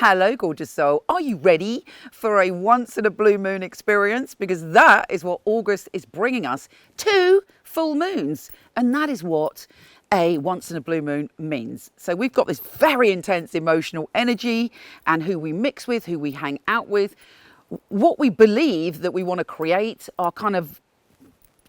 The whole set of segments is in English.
Hello, gorgeous soul. Are you ready for a once in a blue moon experience? Because that is what August is bringing us, 2 full moons. And that is what a once in a blue moon means. So we've got this very intense emotional energy, and who we mix with, who we hang out with, what we believe that we want to create, our kind of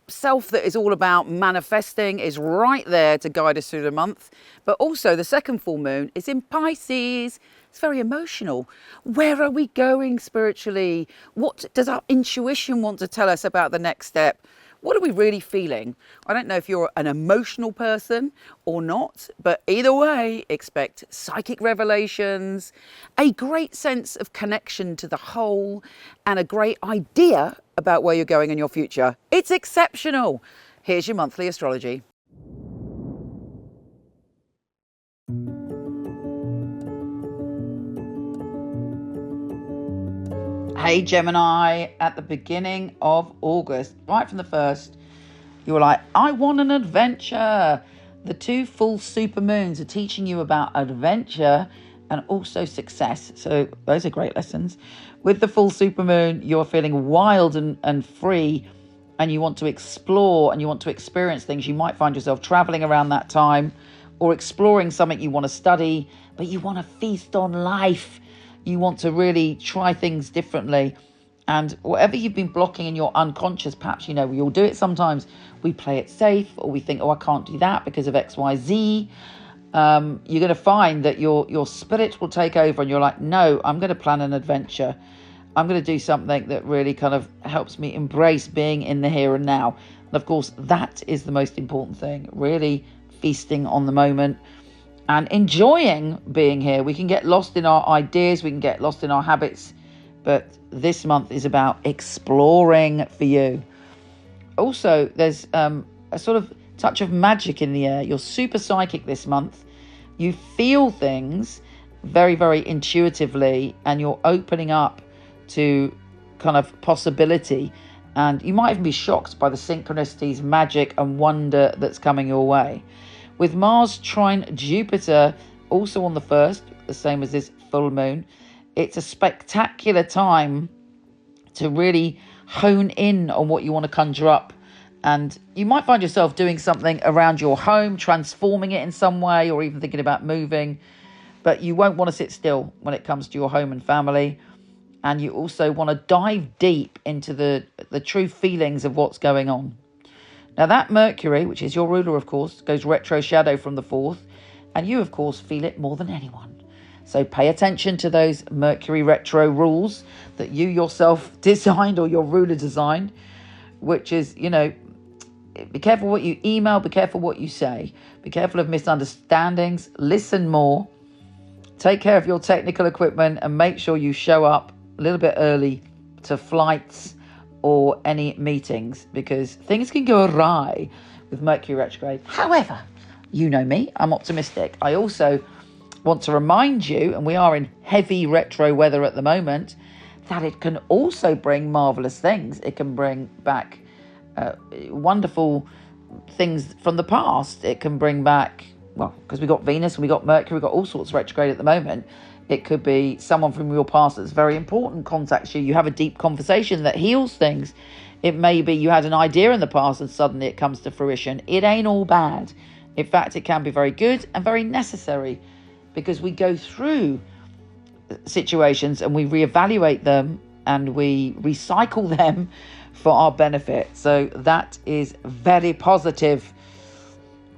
self that is all about manifesting is right there to guide us through the month. But also the second full moon is in Pisces. It's very emotional. Where are we going spiritually? What does our intuition want to tell us about the next step? What are we really feeling? I don't know if you're an emotional person or not, but either way, expect psychic revelations, a great sense of connection to the whole, and a great idea about where you're going in your future. It's exceptional. Here's your monthly astrology. Hey Gemini, at the beginning of August, right from the first, you were like, I want an adventure. The 2 full super moons are teaching you about adventure and also success. So those are great lessons. With the full super moon, you're feeling wild and free, and you want to explore and you want to experience things. You might find yourself traveling around that time or exploring something you want to study, but you want to feast on life. You want to really try things differently. And whatever you've been blocking in your unconscious, perhaps, we all do it sometimes. We play it safe, or we think, I can't do that because of X, Y, Z. You're going to find that your spirit will take over and you're like, no, I'm going to plan an adventure. I'm going to do something that really kind of helps me embrace being in the here and now. And of course, that is the most important thing, really feasting on the moment and enjoying being here. We can get lost in our ideas, we can get lost in our habits, but this month is about exploring for you. Also, there's a sort of touch of magic in the air. You're super psychic this month. You feel things very, very intuitively, and you're opening up to kind of possibility. And you might even be shocked by the synchronicities, magic and wonder that's coming your way. With Mars trine Jupiter also on the 1st, the same as this full moon, it's a spectacular time to really hone in on what you want to conjure up. And you might find yourself doing something around your home, transforming it in some way, or even thinking about moving. But you won't want to sit still when it comes to your home and family. And you also want to dive deep into the true feelings of what's going on. Now that Mercury, which is your ruler, of course, goes retro shadow from the 4th. And you, of course, feel it more than anyone. So pay attention to those Mercury retro rules that you yourself designed or your ruler designed, which is, be careful what you email, be careful what you say, be careful of misunderstandings, listen more, take care of your technical equipment, and make sure you show up a little bit early to flights or any meetings, because things can go awry with Mercury retrograde. However, you know me, I'm optimistic. I also want to remind you, and we are in heavy retro weather at the moment, that it can also bring marvelous things. It can bring back wonderful things from the past. It can bring back, because we got Venus and we got Mercury, we got all sorts of retrograde at the moment. It could be someone from your past that's very important contacts you. You have a deep conversation that heals things. It may be you had an idea in the past and suddenly it comes to fruition. It ain't all bad. In fact, it can be very good and very necessary, because we go through situations and we reevaluate them and we recycle them for our benefit. So that is very positive.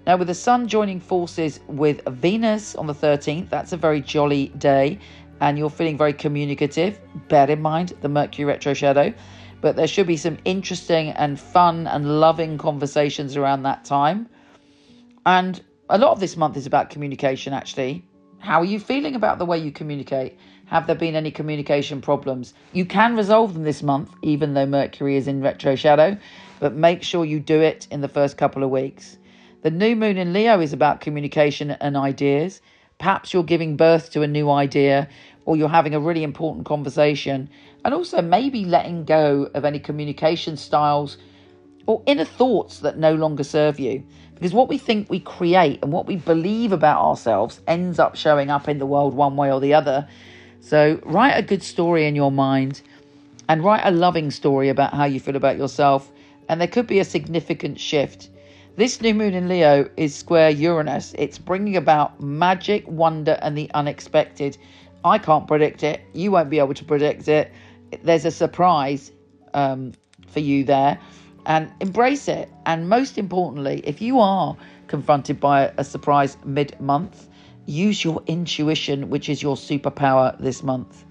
Now, with the Sun joining forces with Venus on the 13th, that's a very jolly day, and you're feeling very communicative. Bear in mind the Mercury retro shadow, but there should be some interesting and fun and loving conversations around that time. And a lot of this month is about communication, actually. How are you feeling about the way you communicate? Have there been any communication problems? You can resolve them this month, even though Mercury is in retro shadow, but make sure you do it in the first couple of weeks. The new moon in Leo is about communication and ideas. Perhaps you're giving birth to a new idea, or you're having a really important conversation, and also maybe letting go of any communication styles or inner thoughts that no longer serve you. Because what we think we create and what we believe about ourselves ends up showing up in the world one way or the other. So write a good story in your mind and write a loving story about how you feel about yourself. And there could be a significant shift. This new moon in Leo is square Uranus. It's bringing about magic, wonder, and the unexpected. I can't predict it. You won't be able to predict it. There's a surprise for you there, and embrace it. And most importantly, if you are confronted by a surprise mid-month, use your intuition, which is your superpower this month.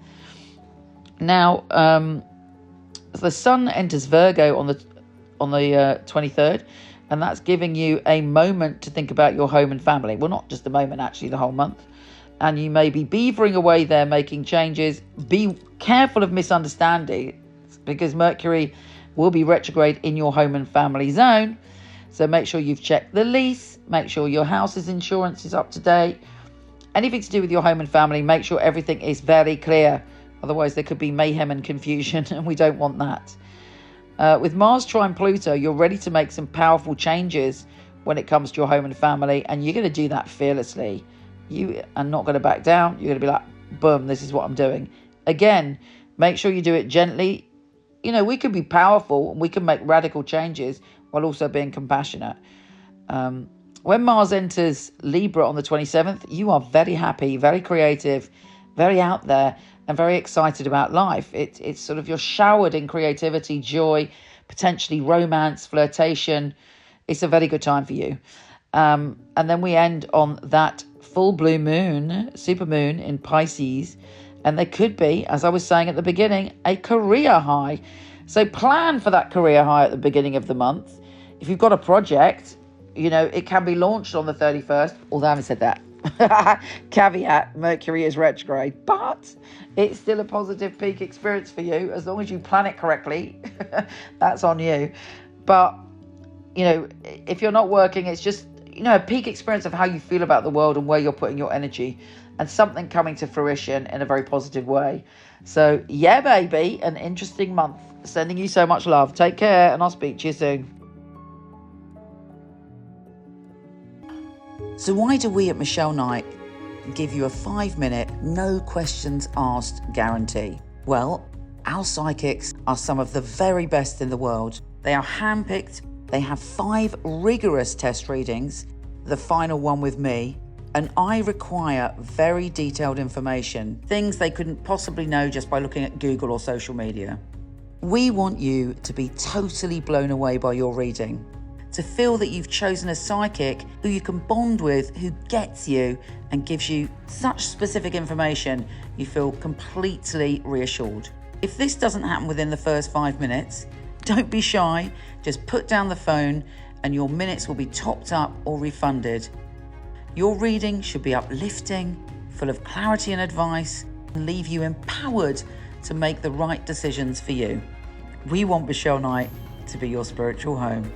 Now, the sun enters Virgo on the 23rd, and that's giving you a moment to think about your home and family. Well, not just a moment, actually, the whole month. And you may be beavering away there, making changes. Be careful of misunderstandings, because Mercury will be retrograde in your home and family zone. So make sure you've checked the lease. Make sure your house's insurance is up to date. Anything to do with your home and family, make sure everything is very clear. Otherwise, there could be mayhem and confusion, and we don't want that. With Mars trine Pluto, you're ready to make some powerful changes when it comes to your home and family, and you're going to do that fearlessly. You are not going to back down. You're going to be like, boom, this is what I'm doing. Again, make sure you do it gently. You know, we can be powerful and we can make radical changes while also being compassionate. When Mars enters Libra on the 27th, you are very happy, very creative, very out there, and very excited about life. It's sort of, you're showered in creativity, joy, potentially romance, flirtation. It's a very good time for you. And then we end on that full blue moon, super moon in Pisces. And there could be, as I was saying at the beginning, a career high. So plan for that career high at the beginning of the month. If you've got a project, you know, it can be launched on the 31st, although I haven't said that. Caveat, Mercury is retrograde, but it's still a positive peak experience for you as long as you plan it correctly. That's on you. But, you know, if you're not working, it's just, you know, a peak experience of how you feel about the world and where you're putting your energy, and something coming to fruition in a very positive way. So, yeah, baby, an interesting month. Sending you so much love. Take care, and I'll speak to you soon. So why do we at Michele Knight give you a 5-minute, no questions asked guarantee? Well, our psychics are some of the very best in the world. They are handpicked. They have 5 rigorous test readings, the final one with me, and I require very detailed information, things they couldn't possibly know just by looking at Google or social media. We want you to be totally blown away by your reading, to feel that you've chosen a psychic who you can bond with, who gets you and gives you such specific information you feel completely reassured. If this doesn't happen within the first 5 minutes, don't be shy, just put down the phone and your minutes will be topped up or refunded. Your reading should be uplifting, full of clarity and advice, and leave you empowered to make the right decisions for you. We want Michele Knight to be your spiritual home.